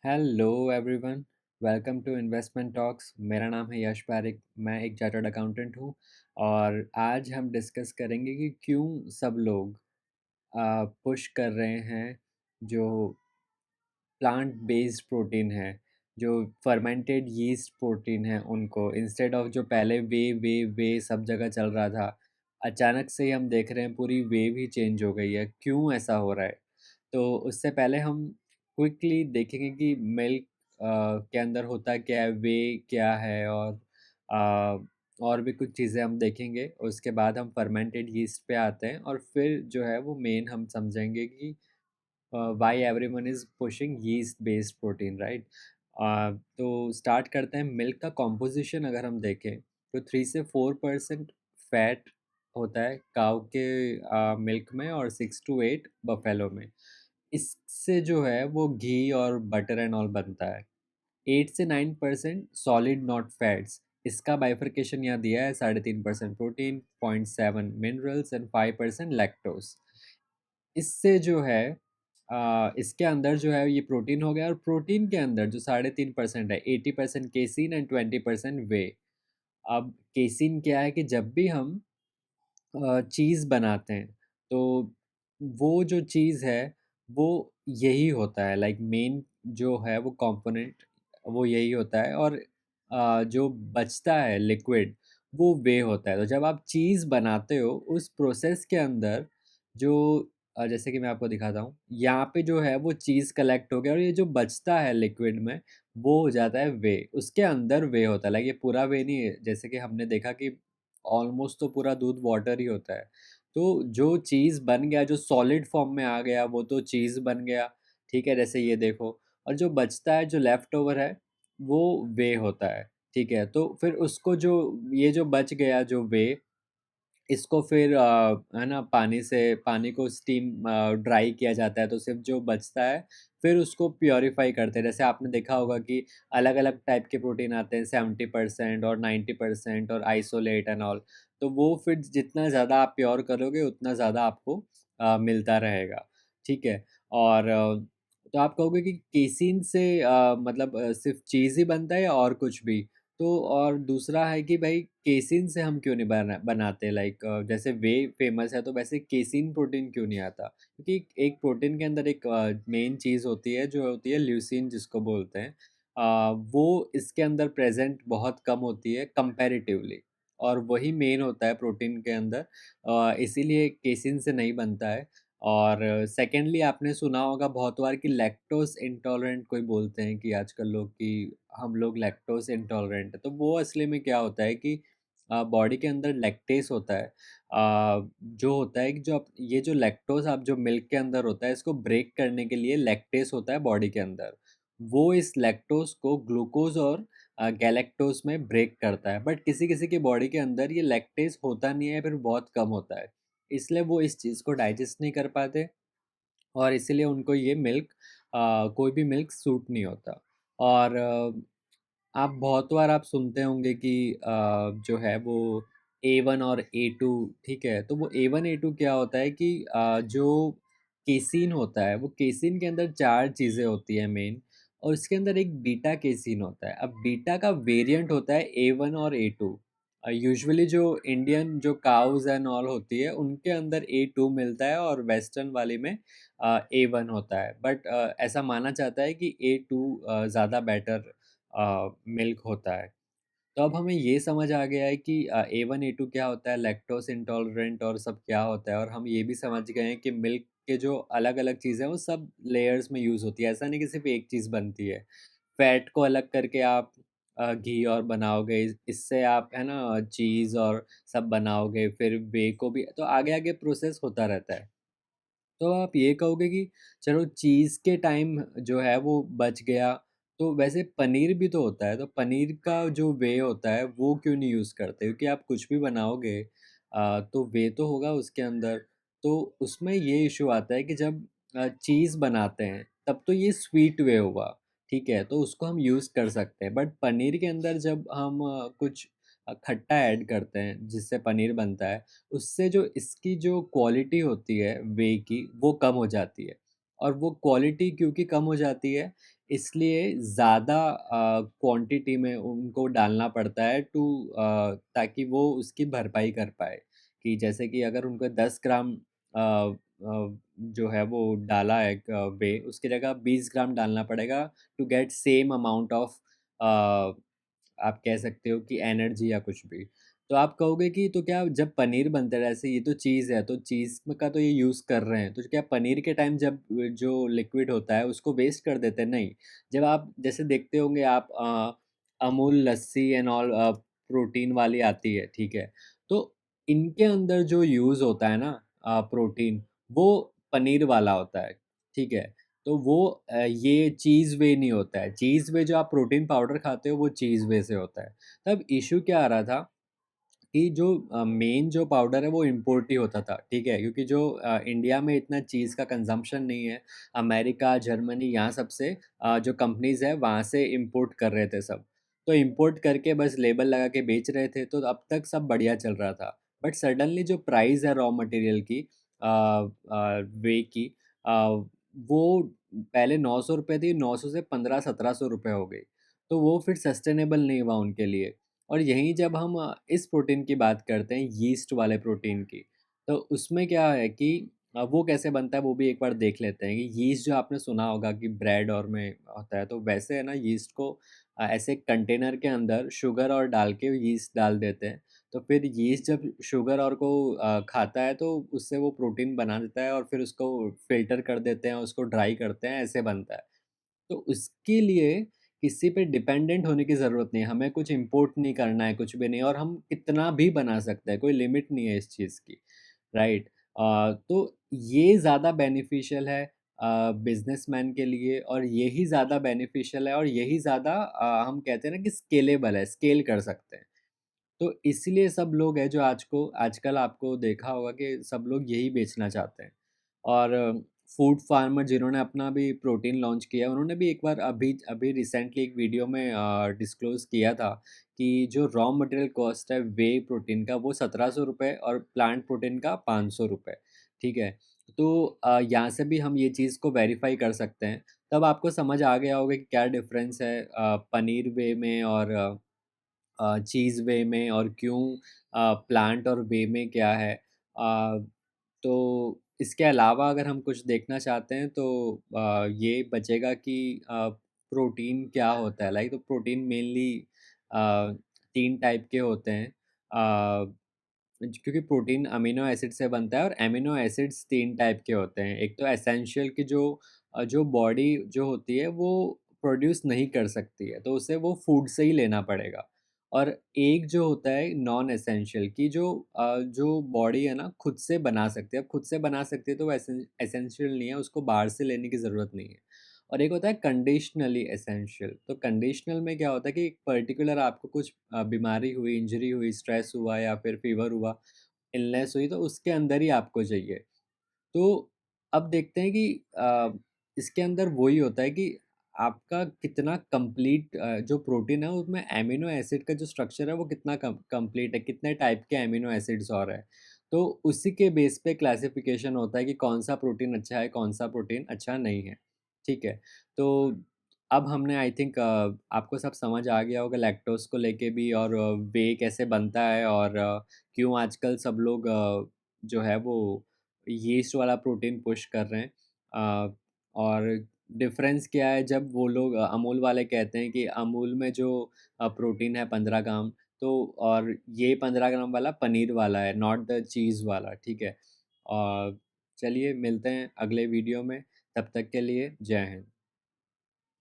Hello everyone. Welcome to investment talks. मेरा नाम है यश पारिक। मैं एक चार्टर्ड अकाउंटेंट हूँ और आज हम डिस्कस करेंगे कि क्यों सब लोग पुश कर रहे हैं जो प्लांट बेस्ड प्रोटीन है, जो फर्मेंटेड यीस्ट प्रोटीन है, उनको इंस्टेड ऑफ जो पहले वे सब जगह चल रहा था। अचानक से ही हम देख रहे हैं पूरी वेव ही चेंज हो गई है। क्यों ऐसा हो रहा है? तो उससे पहले हम क्विकली देखेंगे कि मिल्क के अंदर होता क्या है, वे क्या है, और भी कुछ चीज़ें हम देखेंगे। उसके बाद हम फर्मेंटेड यीस्ट पे आते हैं और फिर जो है वो मेन हम समझेंगे कि why everyone is pushing yeast based protein, right? तो स्टार्ट करते हैं। मिल्क का कॉम्पोजिशन अगर हम देखें तो 3 से 4% फैट होता है काउ के मिल्क में और 6 to 8 बफेलो में। इससे जो है वो घी और बटर एंड ऑल बनता है। 8 से 9% सॉलिड नॉट फैट्स। इसका बाइफर्केशन यहाँ दिया है। 3.5% प्रोटीन, 0.7 मिनरल्स एंड 5% लैक्टोज। इससे जो है इसके अंदर जो है ये प्रोटीन हो गया, और प्रोटीन के अंदर जो 3.5% है, 80% केसीन एंड 20% वे। अब केसीन क्या है कि जब भी हम चीज़ बनाते हैं तो वो जो चीज़ है वो यही होता है, लाइक मेन जो है वो कंपोनेंट वो यही होता है, और जो बचता है लिक्विड वो वे होता है। तो जब आप चीज़ बनाते हो उस प्रोसेस के अंदर जो जैसे कि मैं आपको दिखाता हूँ, यहाँ पे जो है वो चीज़ कलेक्ट हो गया और ये जो बचता है लिक्विड में वो हो जाता है वे। उसके अंदर वे होता है, लाइक ये पूरा वे नहीं है। जैसे कि हमने देखा कि ऑलमोस्ट तो पूरा दूध वाटर ही होता है। तो जो चीज़ बन गया, जो सॉलिड फॉर्म में आ गया, वो तो चीज़ बन गया, ठीक है? जैसे ये देखो। और जो बचता है, जो लेफ्ट ओवर है, वो वे होता है, ठीक है? तो फिर उसको जो ये जो बच गया जो वे, इसको फिर है ना, पानी को स्टीम ड्राई किया जाता है तो सिर्फ़ जो बचता है फिर उसको प्यूरीफाई करते हैं। जैसे आपने देखा होगा कि अलग-अलग टाइप के प्रोटीन आते हैं, 70% और 90% और आइसोलेट एंड ऑल। तो वो फिर जितना ज़्यादा आप प्योर करोगे उतना ज़्यादा आपको मिलता रहेगा, ठीक है? और तो आप कहोगे कि केसीन से मतलब सिर्फ़ चीज़ ही बनता है या और कुछ भी? तो और दूसरा है कि भाई केसिन से हम क्यों नहीं बनाते, लाइक जैसे वे फेमस है तो वैसे केसिन प्रोटीन क्यों नहीं आता? क्योंकि एक प्रोटीन के अंदर एक मेन चीज़ होती है जो होती है ल्यूसीन, जिसको बोलते हैं। वो इसके अंदर प्रेजेंट बहुत कम होती है कंपैरेटिवली, और वही मेन होता है प्रोटीन के अंदर। इसीलिए केसिन से नहीं बनता है। और सेकेंडली आपने सुना होगा बहुत बार कि लैक्टोज़ इंटॉलरेंट कोई बोलते हैं कि आजकल लोग कि हम लोग लैक्टोज़ इंटॉलरेंट है। तो वो असली में क्या होता है कि बॉडी के अंदर लैक्टेस होता है। जो होता है कि जो आप ये जो लैक्टोज़ आप जो मिल्क के अंदर होता है, इसको ब्रेक करने के लिए लैक्टेस होता है बॉडी के अंदर। वो इस लैक्टोज़ को ग्लूकोज़ और गैलेक्टोज़ में ब्रेक करता है। बट किसी-किसी की बॉडी के अंदर ये लैक्टेस होता नहीं है, फिर बहुत कम होता है। इसलिए वो इस चीज़ को डाइजेस्ट नहीं कर पाते और इसीलिए उनको ये मिल्क कोई भी मिल्क सूट नहीं होता। और आप बहुत बार आप सुनते होंगे कि जो है वो A1 और A2, ठीक है? तो वो A1 A2 क्या होता है कि जो केसीन होता है, वो केसीन के अंदर 4 चीज़ें होती हैं मेन, और इसके अंदर एक बीटा केसीन होता है। अब बीटा का वेरिएंट होता है A1 और A2। यूजुअली जो इंडियन जो काउज़ एंड ऑल होती है, उनके अंदर A2 मिलता है और वेस्टर्न वाली में A1 होता है। बट ऐसा माना जाता है कि A2 ज़्यादा बेटर मिल्क होता है। तो अब हमें ये समझ आ गया है कि A1 A2 क्या होता है, लैक्टोज़ इंटॉलरेंट और सब क्या होता है, और हम ये भी समझ गए हैं कि मिल्क के जो अलग-अलग चीज़ें हैं वो सब लेयर्स में यूज़ होती है। ऐसा नहीं कि सिर्फ़ एक चीज़ बनती है। फैट को अलग करके आप घी और बनाओगे, इससे आप है ना चीज़ और सब बनाओगे, फिर व्हे को भी, तो आगे-आगे प्रोसेस होता रहता है। तो आप ये कहोगे कि चलो चीज़ के टाइम जो है वो बच गया, तो वैसे पनीर भी तो होता है, तो पनीर का जो व्हे होता है वो क्यों नहीं यूज़ करते? क्योंकि आप कुछ भी बनाओगे तो व्हे तो होगा उसके अंदर। तो उसमें ये इश्यू आता है कि जब चीज़ बनाते हैं तब तो ये स्वीट व्हे होगा, ठीक है? तो उसको हम यूज़ कर सकते हैं। बट पनीर के अंदर जब हम कुछ खट्टा ऐड करते हैं जिससे पनीर बनता है, उससे जो इसकी जो क्वालिटी होती है व्हे की वो कम हो जाती है, और वो क्वालिटी क्योंकि कम हो जाती है, इसलिए ज़्यादा क्वांटिटी में उनको डालना पड़ता है ताकि वो उसकी भरपाई कर पाएँ। कि जैसे कि अगर उनको 10 ग्राम जो है वो डाला है व्हे, उसकी जगह 20 ग्राम डालना पड़ेगा to get same amount of a, आप कह सकते हो कि एनर्जी या कुछ भी। तो आप कहोगे कि तो क्या जब पनीर बनता है, जैसे ये तो चीज़ है, तो चीज़ में का तो ये यूज़ कर रहे हैं, तो क्या पनीर के टाइम जब जो लिक्विड होता है उसको वेस्ट कर देते हैं? नहीं। जब आप जैसे देखते होंगे आप अमूल लस्सी एंड ऑल प्रोटीन वाली आती है, ठीक है? तो इनके अंदर जो यूज़ होता है ना प्रोटीन, वो पनीर वाला होता है, ठीक है? तो वो ये चीज़ वे नहीं होता है। चीज़ वे जो आप प्रोटीन पाउडर खाते हो वो चीज़ वे से होता है। तब इश्यू क्या आ रहा था कि जो मेन जो पाउडर है वो इम्पोर्ट ही होता था, ठीक है? क्योंकि जो इंडिया में इतना चीज़ का कंज़म्पशन नहीं है। अमेरिका, जर्मनी यहाँ सब से जो कंपनीज़ हैं वहाँ से इम्पोर्ट कर रहे थे सब। तो इम्पोर्ट करके बस लेबल लगा के बेच रहे थे, तो अब तक सब बढ़िया चल रहा था। बट सडनली जो प्राइस है रॉ मटेरियल की व्हे की वो पहले ₹900 थी, 900 से 1500-1700 हो गई। तो वो फिर सस्टेनेबल नहीं हुआ उनके लिए। और यहीं जब हम इस प्रोटीन की बात करते हैं, यीस्ट वाले प्रोटीन की, तो उसमें क्या है कि वो कैसे बनता है वो भी एक बार देख लेते हैं कि यीस्ट जो आपने सुना होगा कि ब्रेड और में होता है, तो वैसे है ना यीस्ट को ऐसे कंटेनर के अंदर शुगर और डाल के यीस्ट डाल देते हैं। तो फिर यीस्ट जब शुगर और को खाता है तो उससे वो प्रोटीन बना देता है और फिर उसको फ़िल्टर कर देते हैं, उसको ड्राई करते हैं, ऐसे बनता है। तो उसके लिए किसी पे डिपेंडेंट होने की ज़रूरत नहीं है, हमें कुछ इम्पोर्ट नहीं करना है, कुछ भी नहीं और हम कितना भी बना सकते हैं, कोई लिमिट नहीं है इस चीज़ की, राइट? तो ये ज़्यादा बेनिफिशियल है बिज़नेसमैन के लिए और यही ज़्यादा बेनिफिशियल है और यही ज़्यादा हम कहते हैं ना कि स्केलेबल है, स्केल कर सकते हैं। तो इसलिए सब लोग हैं जो आजकल आपको देखा होगा कि सब लोग यही बेचना चाहते हैं। और फूड फार्मर जिन्होंने अपना भी प्रोटीन लॉन्च किया, उन्होंने भी एक बार अभी अभी रिसेंटली एक वीडियो में डिस्क्लोज़ किया था कि जो रॉ मटेरियल कॉस्ट है व्हे प्रोटीन का वो ₹1700 और प्लांट प्रोटीन का ₹500, ठीक है? तो यहाँ से भी हम ये चीज़ को वेरीफ़ाई कर सकते हैं। तब आपको समझ आ गया होगा कि क्या डिफ़रेंस है पनीर व्हे में और चीज़ वे में और क्यों प्लांट और वे में क्या है। तो इसके अलावा अगर हम कुछ देखना चाहते हैं तो ये बचेगा कि प्रोटीन क्या होता है। लाइक तो प्रोटीन मेनली अ, 3 टाइप के होते हैं। क्योंकि प्रोटीन अमीनो एसिड से बनता है और एमिनो एसिड्स 3 टाइप के होते हैं। एक तो एसेंशियल की जो बॉडी जो होती है वो प्रोड्यूस नहीं कर सकती है, तो उसे वो फूड से ही लेना पड़ेगा। और एक जो होता है नॉन एसेंशियल कि जो बॉडी है ना खुद से बना सकती है। अब खुद से बना सकती है तो वो एसेंशियल नहीं है, उसको बाहर से लेने की ज़रूरत नहीं है। और एक होता है कंडीशनली एसेंशियल। तो कंडीशनल में क्या होता है कि एक पर्टिकुलर आपको कुछ बीमारी हुई, इंजरी हुई, स्ट्रेस हुआ या फिर फ़ीवर हुआ, इलनेस हुई तो उसके अंदर ही आपको चाहिए। तो अब देखते हैं कि इसके अंदर वही होता है कि आपका कितना कंप्लीट जो प्रोटीन है उसमें एमिनो एसिड का जो स्ट्रक्चर है वो कितना कंप्लीट है, कितने टाइप के एमिनो एसिड्स और है। तो उसी के बेस पे क्लासिफिकेशन होता है कि कौन-सा प्रोटीन अच्छा है, कौन-सा प्रोटीन अच्छा नहीं है। ठीक है? तो अब हमने आई थिंक आपको सब समझ आ गया होगा लैक्टोज़ को लेके भी और व्हे कैसे बनता है और क्यों आजकल सब लोग जो है वो यीस्ट वाला प्रोटीन पुश कर रहे हैं। और डिफ़रेंस क्या है जब वो लोग अमूल वाले कहते हैं कि अमूल में जो प्रोटीन है 15 ग्राम तो और ये 15 ग्राम वाला पनीर वाला है, नॉट द चीज़ वाला, ठीक है? चलिए मिलते हैं अगले वीडियो में, तब तक के लिए जय हिंद।